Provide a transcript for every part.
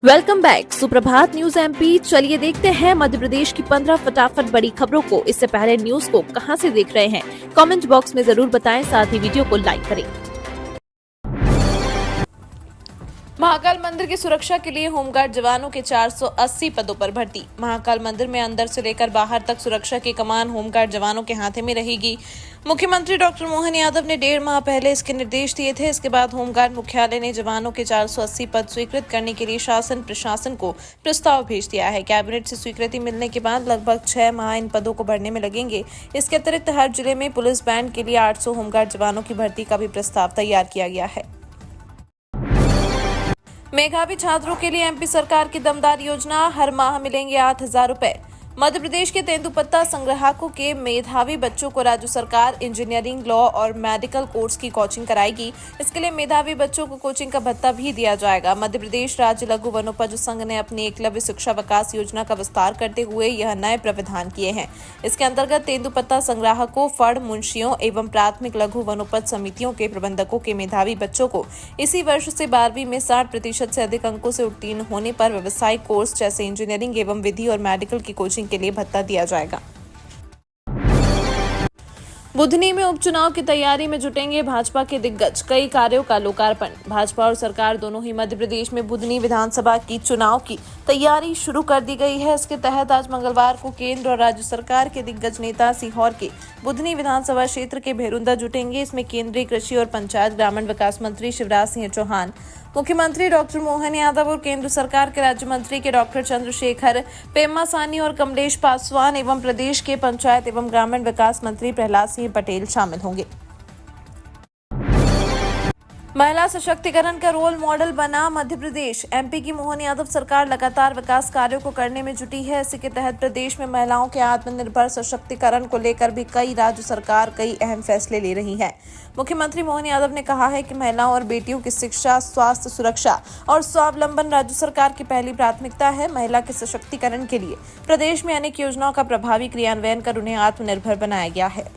Welcome back सुप्रभात news MP. चलिए देखते हैं मध्य प्रदेश की 15 फटाफट बड़ी खबरों को। इससे पहले न्यूज को कहां से देख रहे हैं कमेंट बॉक्स में जरूर बताएं, साथ ही वीडियो को लाइक करें। महाकाल मंदिर की सुरक्षा के लिए होमगार्ड जवानों के 480 पदों पर भर्ती। महाकाल मंदिर में अंदर से लेकर बाहर तक सुरक्षा की कमान होमगार्ड जवानों के हाथ में रहेगी। मुख्यमंत्री डॉक्टर मोहन यादव ने 1.5 माह पहले इसके निर्देश दिए थे। इसके बाद होमगार्ड मुख्यालय ने जवानों के 480 पद स्वीकृत करने के लिए शासन प्रशासन को प्रस्ताव भेज दिया है। कैबिनेट से स्वीकृति मिलने के बाद लगभग 6 माह इन पदों को भरने में लगेंगे। इसके अतिरिक्त हर जिले में पुलिस बैंड के लिए 800 होमगार्ड जवानों की भर्ती का भी प्रस्ताव तैयार किया गया है। मेधावी छात्रों के लिए एमपी सरकार की दमदार योजना, हर माह मिलेंगे 8,000 रुपए। मध्य प्रदेश के तेंदुपत्ता संग्राहकों के मेधावी बच्चों को राज्य सरकार इंजीनियरिंग, लॉ और मेडिकल कोर्स की कोचिंग कराएगी। इसके लिए मेधावी बच्चों को कोचिंग का भत्ता भी दिया जाएगा। मध्य प्रदेश राज्य लघु वनोपज संघ ने अपनी एकलव्य शिक्षा विकास योजना का विस्तार करते हुए यह नए प्रावधान किए हैं। इसके अंतर्गत तेंदुपत्ता संग्राहकों, फड़ मुंशियों एवं प्राथमिक लघु वनोपज समितियों के प्रबंधकों के मेधावी बच्चों को इसी वर्ष से 12वीं में 60% से अधिक अंकों से उत्तीर्ण होने पर व्यावसायिक कोर्स जैसे इंजीनियरिंग एवं विधि और मेडिकल की कोचिंग के लिए भत्ता दिया जाएगा। बुधनी में उपचुनाव की तैयारी में जुटेंगे भाजपा के दिग्गज, कई कार्यों का लोकार्पण। भाजपा और सरकार दोनों ही मध्य प्रदेश में बुधनी विधानसभा की चुनाव की तैयारी शुरू कर दी गई है। इसके तहत आज मंगलवार को केंद्र और राज्य सरकार के दिग्गज नेता सीहोर के बुधनी विधानसभा क्षेत्र के भेरुंदा जुटेंगे। इसमें केंद्रीय कृषि और पंचायत ग्रामीण विकास मंत्री शिवराज सिंह चौहान, मुख्यमंत्री डॉक्टर मोहन यादव और केंद्र सरकार के राज्य मंत्री के डॉक्टर चंद्रशेखर पेम्मा सानी और कमलेश पासवान एवं प्रदेश के पंचायत एवं ग्रामीण विकास मंत्री प्रहलाद सिंह पटेल शामिल होंगे। महिला सशक्तिकरण का रोल मॉडल बना मध्य प्रदेश। एमपी की मोहन यादव सरकार लगातार विकास कार्यों को करने में जुटी है। इसी के तहत प्रदेश में महिलाओं के आत्मनिर्भर सशक्तिकरण को लेकर भी कई राज्य सरकार कई अहम फैसले ले रही है। मुख्यमंत्री मोहन यादव ने कहा है कि महिलाओं और बेटियों की शिक्षा, स्वास्थ्य, सुरक्षा और स्वावलंबन राज्य सरकार की पहली प्राथमिकता है। महिला के सशक्तिकरण के लिए प्रदेश में अनेक योजनाओं का प्रभावी क्रियान्वयन कर उन्हें आत्मनिर्भर बनाया गया है।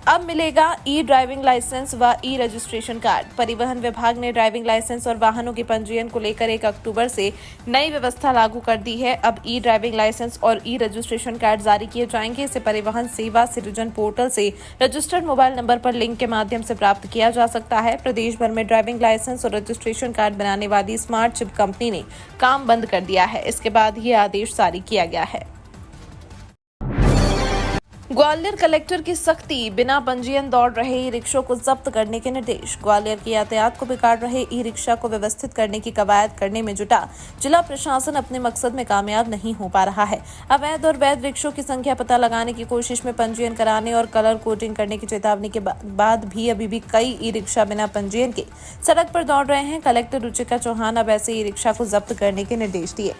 अब मिलेगा ई ड्राइविंग लाइसेंस व ई रजिस्ट्रेशन कार्ड। परिवहन विभाग ने ड्राइविंग लाइसेंस और वाहनों के पंजीयन को लेकर 1 अक्टूबर से नई व्यवस्था लागू कर दी है। अब ई ड्राइविंग लाइसेंस और ई रजिस्ट्रेशन कार्ड जारी किए जाएंगे। इसे परिवहन सेवा सृजन पोर्टल से रजिस्टर्ड मोबाइल नंबर पर लिंक के माध्यम से प्राप्त किया जा सकता है। प्रदेश भर में ड्राइविंग लाइसेंस और रजिस्ट्रेशन कार्ड बनाने वाली स्मार्ट चिप कंपनी ने काम बंद कर दिया है। इसके बाद ये आदेश जारी किया गया है। ग्वालियर कलेक्टर की सख्ती, बिना पंजीयन दौड़ रहे ई रिक्शों को जब्त करने के निर्देश। ग्वालियर की यातायात को बिगाड़ रहे ई रिक्शा को व्यवस्थित करने की कवायद करने में जुटा जिला प्रशासन अपने मकसद में कामयाब नहीं हो पा रहा है। अवैध और वैध रिक्शों की संख्या पता लगाने की कोशिश में पंजीयन कराने और कलर कोडिंग करने की चेतावनी के बाद भी अभी भी कई ई रिक्शा बिना पंजीयन के सड़क पर दौड़ रहे हैं। कलेक्टर रुचिका चौहान अब ऐसे ई रिक्शा को जब्त करने के निर्देश दिए।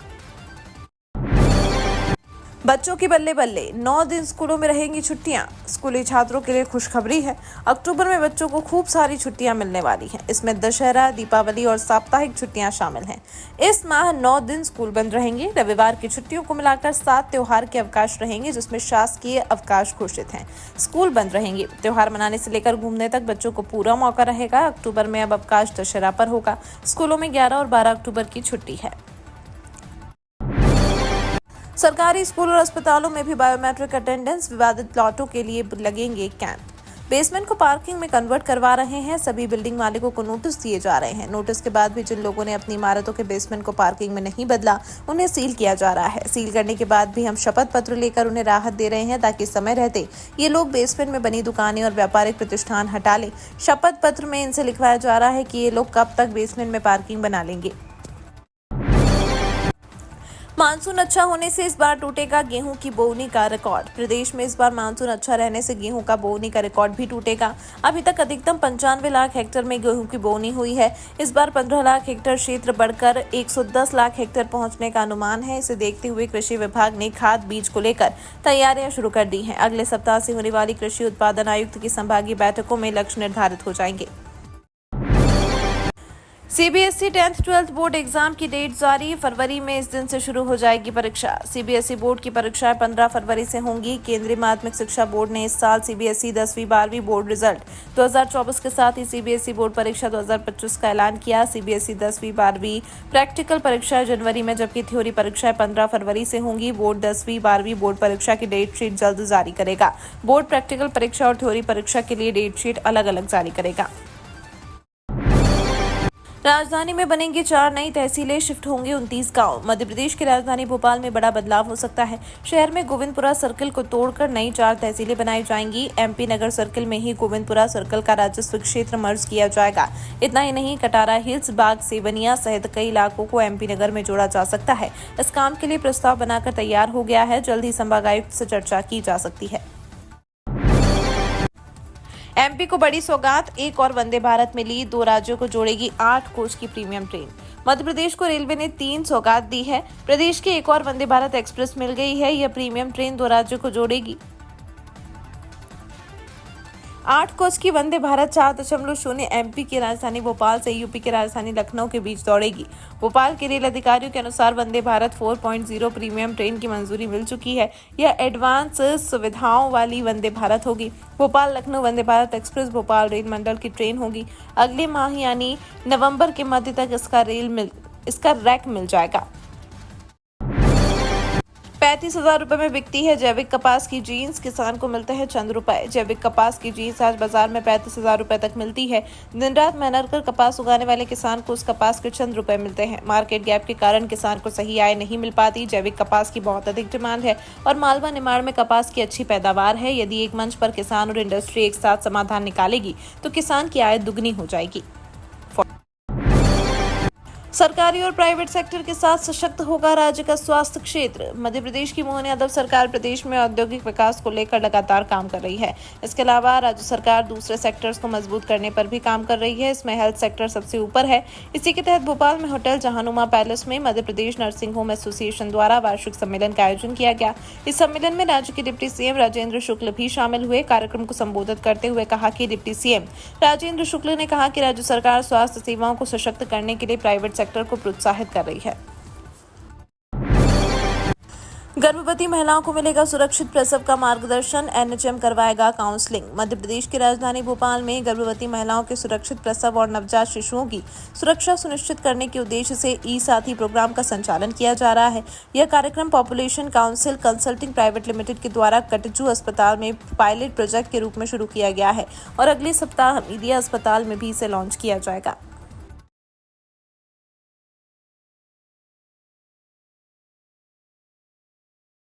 बच्चों की बल्ले बल्ले, 9 दिन स्कूलों में रहेंगी छुट्टियां। स्कूली छात्रों के लिए खुशखबरी है। अक्टूबर में बच्चों को खूब सारी छुट्टियां मिलने वाली हैं। इसमें दशहरा, दीपावली और साप्ताहिक छुट्टियां शामिल हैं। इस माह 9 दिन स्कूल बंद रहेंगे। रविवार की छुट्टियों को मिलाकर 7 त्योहार के अवकाश रहेंगे, जिसमें शासकीय अवकाश घोषित हैं। स्कूल बंद रहेंगे। त्योहार मनाने से लेकर घूमने तक बच्चों को पूरा मौका रहेगा। अक्टूबर में अब अवकाश दशहरा पर होगा। स्कूलों में 11 और 12 अक्टूबर की छुट्टी है। सरकारी स्कूल और अस्पतालों में भी बायोमेट्रिक अटेंडेंस। विवादित प्लॉटों के लिए लगेंगे कैंप। बेसमेंट को पार्किंग में कन्वर्ट करवा रहे हैं। सभी बिल्डिंग मालिकों को नोटिस दिए जा रहे हैं। नोटिस के बाद भी जिन लोगों ने अपनी इमारतों के बेसमेंट को पार्किंग में नहीं बदला, उन्हें सील किया जा रहा है। सील करने के बाद भी हम शपथ पत्र लेकर उन्हें राहत दे रहे हैं, ताकि समय रहते ये लोग बेसमेंट में बनी दुकानें और व्यापारिक प्रतिष्ठान हटा लें। शपथ पत्र में इनसे लिखवाया जा रहा है कि ये लोग कब तक बेसमेंट में पार्किंग बना लेंगे। मानसून अच्छा होने से इस बार टूटेगा गेहूं की बोवनी का रिकॉर्ड। प्रदेश में इस बार मानसून अच्छा रहने से गेहूं का बोवनी का रिकॉर्ड भी टूटेगा। अभी तक अधिकतम 95 लाख हेक्टेयर में गेहूं की बोवनी हुई है। इस बार 15 लाख हेक्टेयर क्षेत्र बढ़कर 110 लाख हेक्टेयर पहुंचने का अनुमान है। इसे देखते हुए कृषि विभाग ने खाद बीज को लेकर तैयारियां शुरू कर दी हैं। अगले सप्ताह से होने वाली कृषि उत्पादन आयुक्त की संभागीय बैठकों में लक्ष्य निर्धारित हो जाएंगे। CBSE 10th 12th board exam की डेट जारी। फरवरी में इस दिन से शुरू हो जाएगी परीक्षा। सीबीएसई बोर्ड की परीक्षाएं 15 फरवरी से होंगी। केंद्रीय माध्यमिक शिक्षा बोर्ड ने इस साल सीबीएसई 10वीं 12वीं बोर्ड रिजल्ट 2024 के साथ ही सीबीएसई बोर्ड परीक्षा 2025 का ऐलान किया। सीबीएसई 10वीं 12वीं प्रैक्टिकल परीक्षाएं जनवरी में, जबकि थ्योरी परीक्षाएं 15 फरवरी से होंगी। बोर्ड 10वीं 12वीं बोर्ड परीक्षा की डेट शीट जल्द जारी करेगा। बोर्ड प्रैक्टिकल परीक्षा और थ्योरी परीक्षा के लिए डेट शीट अलग अलग जारी करेगा। राजधानी में बनेंगी 4 नई तहसीलें, शिफ्ट होंगे 29 गांव। मध्य प्रदेश की राजधानी भोपाल में बड़ा बदलाव हो सकता है। शहर में गोविंदपुरा सर्किल को तोड़कर नई 4 तहसीलें बनाई जाएंगी। एमपी नगर सर्किल में ही गोविंदपुरा सर्किल का राजस्व क्षेत्र मर्ज किया जाएगा। इतना ही नहीं, कटारा हिल्स, बाग, सेवनिया सहित कई इलाकों को एमपी नगर में जोड़ा जा सकता है। इस काम के लिए प्रस्ताव बनाकर तैयार हो गया है। जल्द ही संभागायुक्त से चर्चा की जा सकती है। एमपी को बड़ी सौगात, एक और वंदे भारत मिली। 2 राज्यों को जोड़ेगी 8 कोच की प्रीमियम ट्रेन। मध्य प्रदेश को रेलवे ने 3 सौगात दी है। प्रदेश की एक और वंदे भारत एक्सप्रेस मिल गई है। यह प्रीमियम ट्रेन 2 राज्यों को जोड़ेगी। 8 कोच की वंदे भारत 4.0 एमपी की राजधानी भोपाल से यूपी की राजधानी लखनऊ के बीच दौड़ेगी। भोपाल के रेल अधिकारियों के अनुसार वंदे भारत 4.0 प्रीमियम ट्रेन की मंजूरी मिल चुकी है। यह एडवांस सुविधाओं वाली वंदे भारत होगी। भोपाल लखनऊ वंदे भारत एक्सप्रेस भोपाल रेल मंडल की ट्रेन होगी। अगले माह यानी नवंबर के मध्य तक इसका रैक मिल जाएगा। 35,000 रुपए में बिकती है जैविक कपास की जीन्स, किसान को मिलते हैं चंद रुपए। जैविक कपास की जीन्स आज बाजार में 35,000 रुपए तक मिलती है। दिन रात मेहनत कर कपास उगाने वाले किसान को उस कपास के चंद रुपए मिलते हैं। मार्केट गैप के कारण किसान को सही आय नहीं मिल पाती। जैविक कपास की बहुत अधिक डिमांड है और मालवा निमाड़ में कपास की अच्छी पैदावार है। यदि एक मंच पर किसान और इंडस्ट्री एक साथ समाधान निकालेगी तो किसान की आय दुगनी हो जाएगी। सरकारी और प्राइवेट सेक्टर के साथ सशक्त होगा राज्य का स्वास्थ्य क्षेत्र। मध्य प्रदेश की मोहन यादव सरकार प्रदेश में औद्योगिक विकास को लेकर लगातार काम कर रही है। इसके अलावा राज्य सरकार दूसरे सेक्टर्स को मजबूत करने पर भी काम कर रही है। इसमें हेल्थ सेक्टर सबसे ऊपर है। इसी के तहत भोपाल में होटल जहानुमा पैलेस में Madhya Pradesh nursing home association द्वारा वार्षिक सम्मेलन का आयोजन किया गया। इस सम्मेलन में राज्य के डिप्टी सीएम राजेंद्र शुक्ल भी शामिल हुए। कार्यक्रम को संबोधित करते हुए कहा कि डिप्टी सीएम राजेंद्र शुक्ल ने कहा कि राज्य सरकार स्वास्थ्य सेवाओं को सशक्त करने के लिए प्राइवेट सेक्टर को प्रोत्साहित कर रही है। गर्भवती महिलाओं को मिलेगा सुरक्षित प्रसव का मार्गदर्शन, एनएचएम करवाएगा काउंसलिंग। मध्य प्रदेश की राजधानी भोपाल में गर्भवती महिलाओं के सुरक्षित प्रसव और नवजात शिशुओं की सुरक्षा सुनिश्चित करने के उद्देश्य से ई साथी प्रोग्राम का संचालन किया जा रहा है। यह कार्यक्रम population council consulting private limited के द्वारा कटजू अस्पताल में पायलट प्रोजेक्ट के रूप में शुरू किया गया है और अगले सप्ताह हमीदिया अस्पताल में भी इसे लॉन्च किया जाएगा।